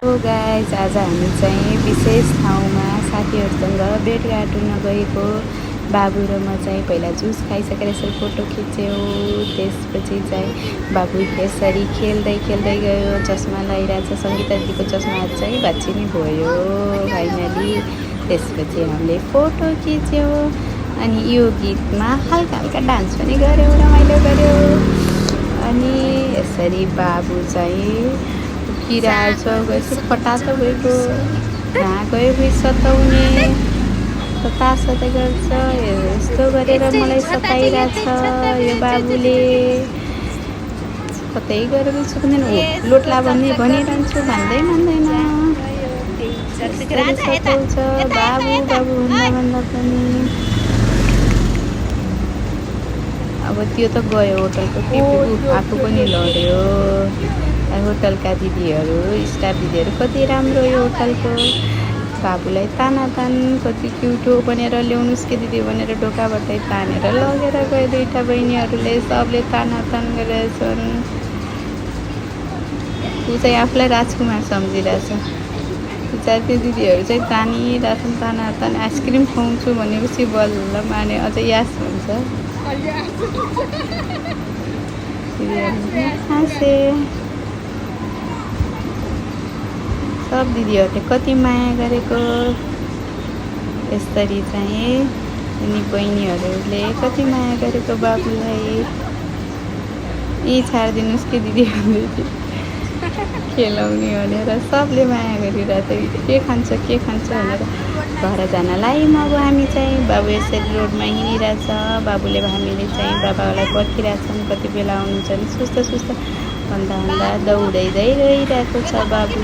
हो गाइस, आज हामी चाहिँ विशेष ठाउँमा साथीहरूसँग भेटघाट हुन गएको। बाबु र म चाहिँ पहिला जुस खाइसकेर यसरी फोटो खिच्यौँ। त्यसपछि चाहिँ बाबु यसरी खेल्दै खेल्दै गयो। चस्मा लगाइरहेछ, सङ्गीता दिदीको चस्मा चाहिँ भाँचिने भयो फाइनली। त्यसपछि हामीले फोटो खिच्यौँ अनि यो गीतमा हल्का हल्का डान्स पनि गऱ्यौँ, रमाइलो गऱ्यौँ। अनि यसरी बाबु चाहिँ किराछ गएपछि फटास गएको कहाँ गयो कि सताउने सतासतै गर्छ। यस्तो गरेर मलाई सताइरहेछ यो बाबुले। कतै गएर पनि सुक्दैन। लोट्ला भन्ने भनिरहन्छु, भन्दै मान्दैन। सताउँछ बाबु बाबु भन्दा पनि। अब त्यो त गयो होटलको पिपी आफू पनि लड्यो। होटलका दिदीहरू स्टाफ दिदीहरू कति राम्रो यो होटलको। बाबुलाई तानातान कति क्युटो भनेर ल्याउनुहोस् के दिदी भनेर ढोकाबाटै तानेर लगेर गयो। दुईवटा बहिनीहरूले सबले तानातान गरेछन्। ऊ चाहिँ आफूलाई राजकुमार सम्झिरहेछ। बिचार त्यो दिदीहरू चाहिँ तानिरहेछन् तानातान। आइसक्रिम खुवाउँछु भनेपछि बल्ल माने, अझै यास भन्छ। हाँसे सब दिदीहरूले कति माया गरेको। यसरी चाहिँ अनि बहिनीहरूले कति माया गरेको बाबुलाई। यी छाडिदिनुहोस् कि दिदी भन्दै थियो खेलाउने भनेर। सबले माया गरिरहेको थियो, के खान्छ भनेर। घर जान लायौँ अब हामी चाहिँ। बाबु यसरी रोडमा हिँडिरहेछ। बाबुले हामीले चाहिँ बाबालाई पर्खिरहेछन्, कति बेला आउनुहुन्छ भने। सुस्त भन्दा दौडै गइरहेको छ बाबु।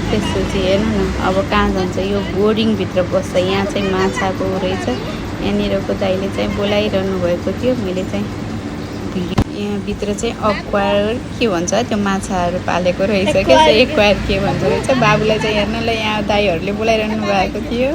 त्यसपछि हेर्नु न अब कहाँ जान्छ। यो बोर्डिङभित्र बस्छ। यहाँ चाहिँ माछाको रहेछ। यहाँनिरको दाइले चाहिँ बोलाइरहनु भएको थियो। मैले चाहिँ यहाँभित्र चाहिँ अक्वायर के भन्छ त्यो माछाहरू पालेको रहेछ क्या। एक्वायर के भन्छ रहेछ। बाबुलाई चाहिँ हेर्नलाई यहाँ दाइहरूले बोलाइरहनु भएको थियो।